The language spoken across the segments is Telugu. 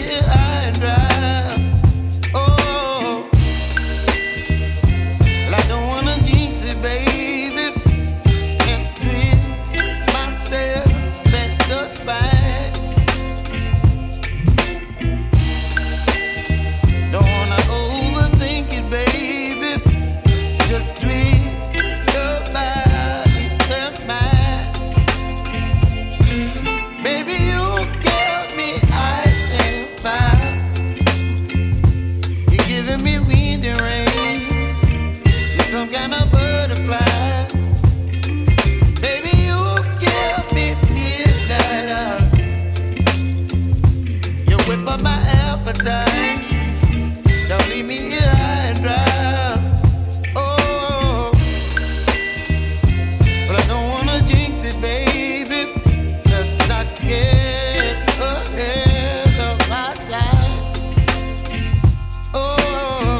here high and dry. Oh, well, I don't wanna jinx it, baby, and twist myself at the spine. Don't wanna overthink it, baby. It's just twist your body and mine. Baby, you give me ice and fire. You're giving me wind and rain. You're some kind of butterfly. Baby, you give me midnight. You whip up my appetite. Don't leave me here high and dry. Oh, but I don't wanna jinx it, baby. Let's not get ahead of my time. Oh,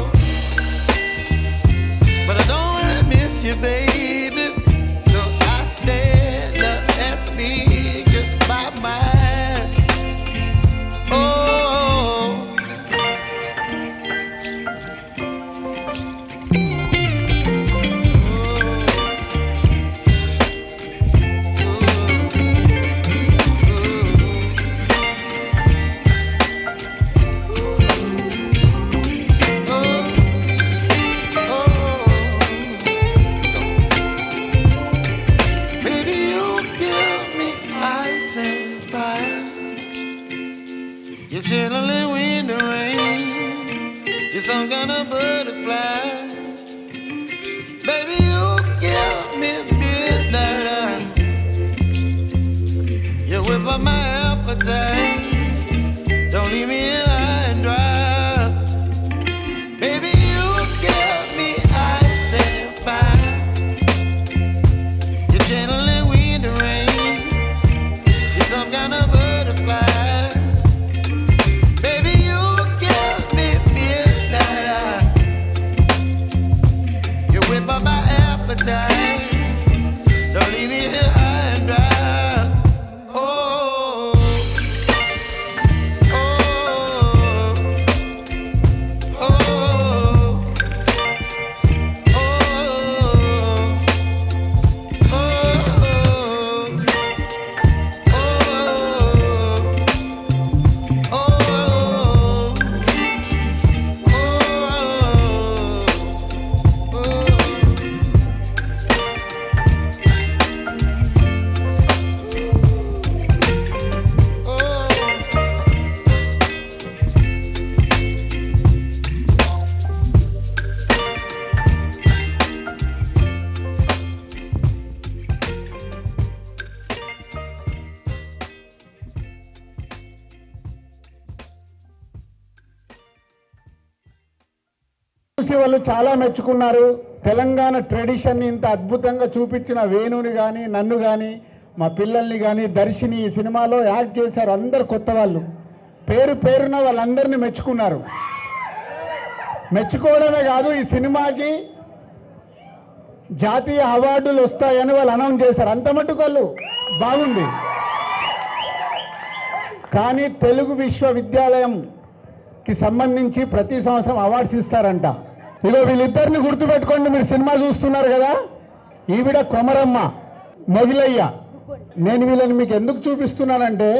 but I don't wanna miss you, baby. So I stand up and speak my mind. Oh. Baby, you give me ice and fire. You're channeling wind and rain. You're some kind of butterfly. Baby, you give me midnight. You whip up my appetite. Don't leave me here high and dry. Baby, you give me ice and fire. You're channeling wind and rain. You're some kind of butterfly. Baby, you give me midnight. You whip up my appetite. Don't leave me here high and dry. Oh, oh, oh, oh, చూసి వాళ్ళు చాలా మెచ్చుకున్నారు. తెలంగాణ ట్రెడిషన్ని ఇంత అద్భుతంగా చూపించిన వేణుని కానీ నన్ను కానీ మా పిల్లల్ని కానీ దర్శిని ఈ సినిమాలో యాక్ట్ చేశారు. అందరు కొత్త వాళ్ళు పేరు పేరున వాళ్ళందరినీ మెచ్చుకున్నారు. మెచ్చుకోవడమే కాదు, ఈ సినిమాకి జాతీయ అవార్డులు వస్తాయని వాళ్ళు అనౌన్స్ చేశారు. అంత మట్టుకు వాళ్ళు బాగుంది. కానీ తెలుగు విశ్వవిద్యాలయంకి సంబంధించి ప్రతి సంవత్సరం అవార్డ్స్ ఇస్తారంట. ఇదో వీళ్ళిద్దరిని గుర్తుపెట్టుకోండి. మీరు సినిమా చూస్తున్నారు కదా, ఈవిడ కొమరమ్మ, మొగిలయ్య. నేను వీళ్ళని మీకు ఎందుకు చూపిస్తున్నానంటే,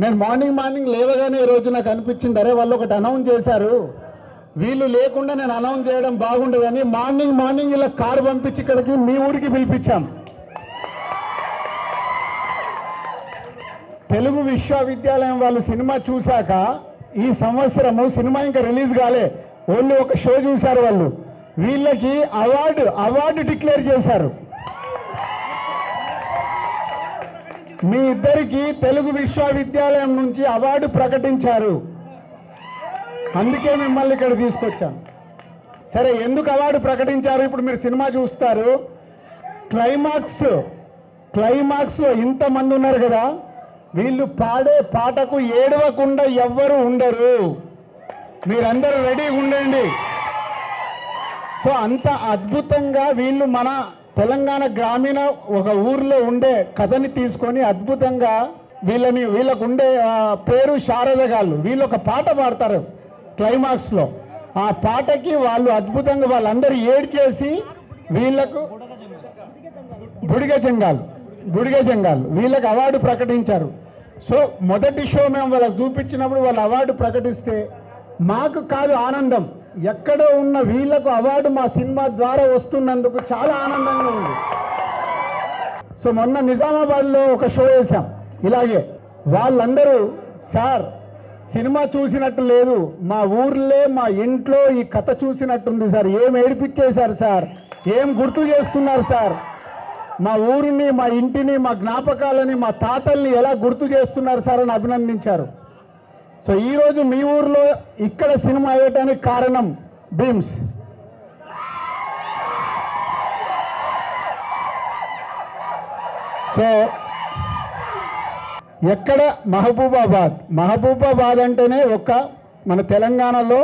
నేను మార్నింగ్ లేవగానే ఈ రోజు నాకు అనిపించింది, అరే వాళ్ళు ఒకటి అనౌన్స్ చేశారు, వీళ్ళు లేకుండా నేను అనౌన్స్ చేయడం బాగుండదని మార్నింగ్ ఇలా కారు పంపించి ఇక్కడికి మీ ఊరికి పిలిపించాం. తెలుగు విశ్వవిద్యాలయం వాళ్ళు సినిమా చూశాక ఈ సంవత్సరము సినిమా ఇంకా రిలీజ్ కాలే, ఓన్లీ ఒక షో చూశారు వాళ్ళు. వీళ్ళకి అవార్డు డిక్లేర్ చేశారు. మీ ఇద్దరికి తెలుగు విశ్వవిద్యాలయం నుంచి అవార్డు ప్రకటించారు. అందుకే మిమ్మల్ని ఇక్కడ తీసుకొచ్చాను. సరే, ఎందుకు అవార్డు ప్రకటించారు ఇప్పుడు మీరు సినిమా చూస్తారు. క్లైమాక్స్లో ఇంతమంది ఉన్నారు కదా, వీళ్ళు పాడే పాటకు ఏడవకుండా ఎవ్వరు ఉండరు. మీరందరూ రెడీగా ఉండండి. సో అంత అద్భుతంగా వీళ్ళు మన తెలంగాణ గ్రామీణ ఒక ఊర్లో ఉండే కథని తీసుకొని అద్భుతంగా వీళ్ళకు ఉండే పేరు శారద గాళ్ళు. వీళ్ళు ఒక పాట పాడతారు క్లైమాక్స్లో. ఆ పాటకి వాళ్ళు అద్భుతంగా వాళ్ళందరూ ఏడ్చేసి వీళ్ళకు బుడిగ జంగాల్ వీళ్ళకి అవార్డు ప్రకటించారు. సో మొదటి షో మేము వాళ్ళకి చూపించినప్పుడు వాళ్ళు అవార్డు ప్రకటిస్తే మాకు కాదు ఆనందం, ఎక్కడో ఉన్న వీళ్ళకు అవార్డు మా సినిమా ద్వారా వస్తున్నందుకు చాలా ఆనందంగా ఉంది. సో మొన్న నిజామాబాద్లో ఒక షో వేసాం ఇలాగే. వాళ్ళందరూ సార్ సినిమా చూసినట్టు లేదు, మా ఊర్లే మా ఇంట్లో ఈ కథ చూసినట్టుంది సార్, ఏం ఏడిపించేశారు సార్, ఏం గుర్తు చేస్తున్నారు సార్, మా ఊరిని మా ఇంటిని మా జ్ఞాపకాలని మా తాతల్ని ఎలా గుర్తు చేస్తున్నారు సార్ అని అభినందించారు. సో ఈరోజు మీ ఊర్లో ఇక్కడ సినిమా వేయటానికి కారణం భీమ్స్. సో ఎక్కడ మహబూబాబాద్ అంటేనే మన తెలంగాణలో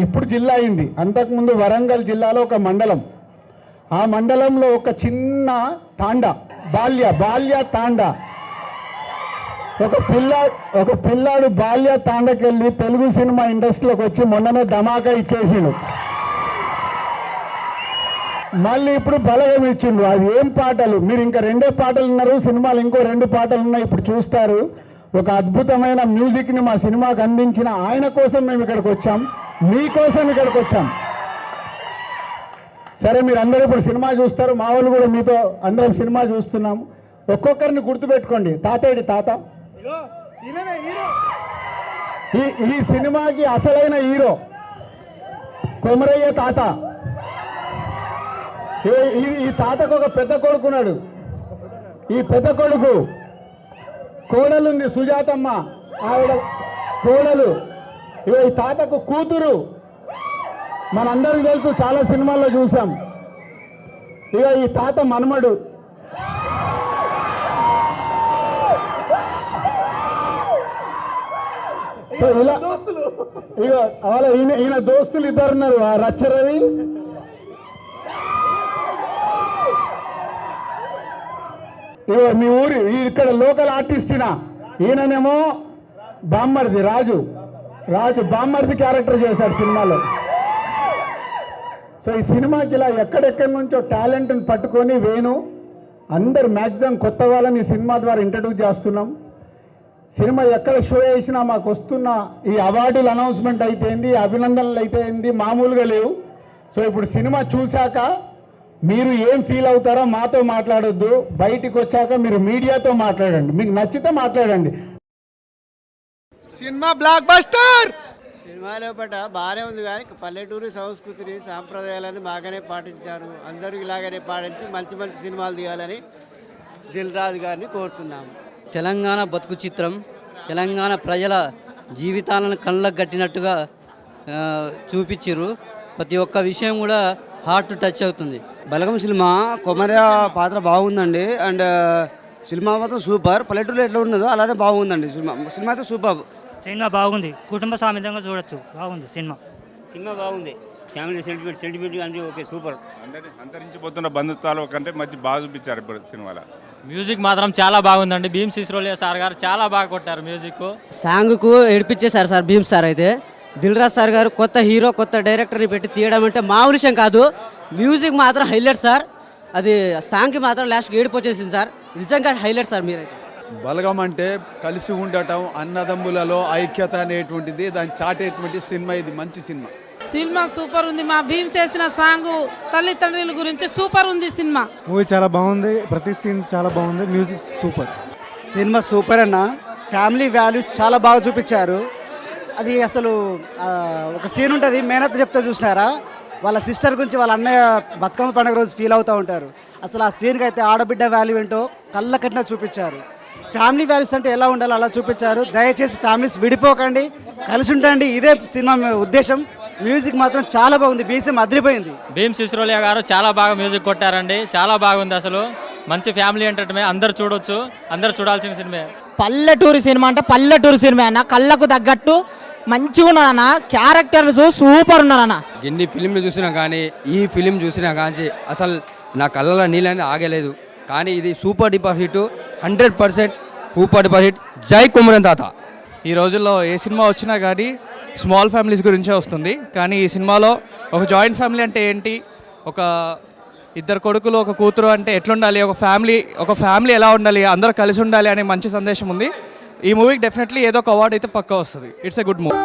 ఇప్పుడు జిల్లా అయింది. అంతకుముందు వరంగల్ జిల్లాలో ఒక మండలం. ఆ మండలంలో ఒక చిన్న తాండా, బాల్య తాండా. ఒక పిల్లాడు బాల్య తాండకి వెళ్ళి తెలుగు సినిమా ఇండస్ట్రీలోకి వచ్చి మొన్ననే ధమాకా ఇచ్చేసిండు. మళ్ళీ ఇప్పుడు బలగం ఇచ్చిండు. అది ఏం పాటలు, మీరు ఇంకా 2 పాటలు ఉన్నారు, సినిమాలు ఇంకో 2 పాటలు ఉన్నాయి, ఇప్పుడు చూస్తారు. ఒక అద్భుతమైన మ్యూజిక్ని మా సినిమాకు అందించిన ఆయన కోసం మేము ఇక్కడికి వచ్చాం, మీకోసం ఇక్కడికి వచ్చాం. సరే మీరు అందరూ ఇప్పుడు సినిమా చూస్తారు, మా వాళ్ళు కూడా మీతో అందరం సినిమా చూస్తున్నాము. ఒక్కొక్కరిని గుర్తుపెట్టుకోండి. తాత ఈ సినిమాకి అసలైన హీరో కొమరయ్య తాత. ఈ తాతకు ఒక పెద్ద కొడుకున్నాడు. ఈ పెద్ద కొడుకు కోడలుంది సుజాతమ్మ, ఆవిడ కోడలు. ఈ తాతకు కూతురు మనందరికీ తెలుసు, చాలా సినిమాల్లో చూసాం. ఈ తాత మనమడు. సో ఇలా వాళ్ళ ఈయన దోస్తులు 2 ఉన్నారు, రచ్చరవి మీ ఊరి ఇక్కడ లోకల్ ఆర్టిస్టినా. ఈయననేమో బామ్మర్ది రాజు బామ్మర్ది క్యారెక్టర్ చేశాడు సినిమాలో. సో ఈ సినిమాకి ఇలా ఎక్కడెక్కడి నుంచో టాలెంట్ని పట్టుకొని అందరు మ్యాక్సిమం కొత్త వాళ్ళని ఈ సినిమా ద్వారా ఇంట్రడ్యూస్ చేస్తున్నాం. సినిమా ఎక్కడ షో చేసినా మాకు వస్తున్న ఈ అవార్డులు అనౌన్స్మెంట్ అయిపోయింది, అభినందనలు అయిపోయింది, మామూలుగా లేవు. సో ఇప్పుడు సినిమా చూశాక మీరు ఏం ఫీల్ అవుతారో మాతో మాట్లాడొద్దు, బయటికి వచ్చాక మీరు మీడియాతో మాట్లాడండి, మీకు నచ్చితే మాట్లాడండి. Cinema block buster. సినిమా లోపల బాగానే ఉంది, కానీ పల్లెటూరు సంస్కృతిని సాంప్రదాయాలను బాగానే పాటించారు. అందరూ ఇలాగనే పాటించి మంచి మంచి సినిమాలు తీయాలని దిల్ రాజు గారిని కోరుతున్నాము. తెలంగాణ బతుకు చిత్రం తెలంగాణ ప్రజల జీవితాలను కళ్ళకు కట్టినట్టుగా చూపించారు. ప్రతి ఒక్క విషయం కూడా హార్ట్ టచ్ అవుతుంది. బలగం సినిమా కొమర పాత్ర బాగుందండి. అండ్ సినిమా మాత్రం సూపర్. పల్లెటూరులో ఎట్లా ఉన్నదో అలానే బాగుందండి. సినిమా అయితే సూపర్. సినిమా బాగుంది, కుటుంబ సమేతంగా చూడొచ్చు, బాగుంది సినిమా బాగుంది. ఫ్యామిలీ సెంటిమెంట్ అంటే ఓకే సూపర్. అంతరించిపోతున్న బంధుత్వాల కంటే మంచి బాగా చూపించారు ఇప్పుడు సినిమాలో. మ్యూజిక్ మాత్రం చాలా బాగుందండి. భీమ్ సిస్రోలియా సార్ గారు చాలా బాగా కొట్టారు మ్యూజిక్. సాంగ్కు ఏడిపించేశారు సార్ భీమ్ సార్. అయితే దిల్ రాజు సార్ గారు కొత్త హీరో కొత్త డైరెక్టర్ని పెట్టి తీయడం అంటే మామూలు విషయం కాదు. మ్యూజిక్ మాత్రం హైలైట్ సార్. అది సాంగ్కి మాత్రం లాస్ట్కి ఏడుపు వచ్చేసింది సార్. నిజంగా హైలైట్ సార్. మీరైతే బలగం అంటే కలిసి ఉండటం, అన్నదమ్ములలో ఐక్యత అనేటువంటిది దాన్ని చాటేటువంటి సినిమా. ఇది మంచి సినిమా సూపర్ ఉంది. మా భీమ్ చేసిన సాంగ్ తల్లిదండ్రుల గురించి సూపర్ ఉంది. సినిమా మూవీ చాలా బాగుంది, ప్రతి సీన్ చాలా బాగుంది, మ్యూజిక్ సూపర్. సినిమా సూపర్ అన్న. ఫ్యామిలీ వాల్యూస్ చాలా బాగా చూపించారు. అది అసలు ఒక సీన్ ఉంటుంది, మేనత్త చెప్తే చూసినారా, వాళ్ళ సిస్టర్ గురించి వాళ్ళ అన్నయ్య బతుకమ్మ పండుగ రోజు ఫీల్ అవుతూ ఉంటారు. అసలు ఆ సీన్కి అయితే ఆడబిడ్డ వాల్యూ ఏంటో కళ్ళ కట్టినా చూపించారు. ఫ్యామిలీ వాల్యూస్ అంటే ఎలా ఉండాలో అలా చూపించారు. దయచేసి ఫ్యామిలీస్ విడిపోకండి, కలిసి ఉండండి, ఇదే సినిమా ఉద్దేశం. మ్యూజిక్ మాత్రం చాలా బాగుంది, బీసీఎం అదిరిపోయింది. భీమ్ సిస్రోలియా గారు చాలా బాగా మ్యూజిక్ కొట్టారండి, చాలా బాగుంది. అసలు మంచి ఫ్యామిలీ ఎంటర్టైన్మెంట్, అందరు చూడొచ్చు, అందరు చూడాల్సిన సినిమా. పల్లెటూరు సినిమా అంటే పల్లెటూరు సినిమా అన్న, కళ్ళకు తగ్గట్టు మంచిగా ఉన్నారన్న, క్యారెక్టర్స్ సూపర్ ఉన్నారన్న. ఎన్ని ఫిలింలు చూసినా కానీ ఈ ఫిలిం చూసినా కానీ అసలు నా కళ్ళలో నీళ్ళని ఆగలేదు. కానీ ఇది సూపర్ డూపర్ హిట్, 100% ఊపటి పడిట్ జై కుమరన్ తాత. ఈ రోజుల్లో ఏ సినిమా వచ్చినా కానీ స్మాల్ ఫ్యామిలీస్ గురించే వస్తుంది. కానీ ఈ సినిమాలో ఒక జాయింట్ ఫ్యామిలీ అంటే ఏంటి, ఒక ఇద్దరు కొడుకులు ఒక కూతురు అంటే ఎట్లుండాలి, ఒక ఫ్యామిలీ ఎలా ఉండాలి, అందరూ కలిసి ఉండాలి అనే మంచి సందేశం ఉంది. ఈ మూవీకి డెఫినెట్లీ ఏదో ఒక అవార్డు అయితే పక్కా వస్తుంది. It's a good movie.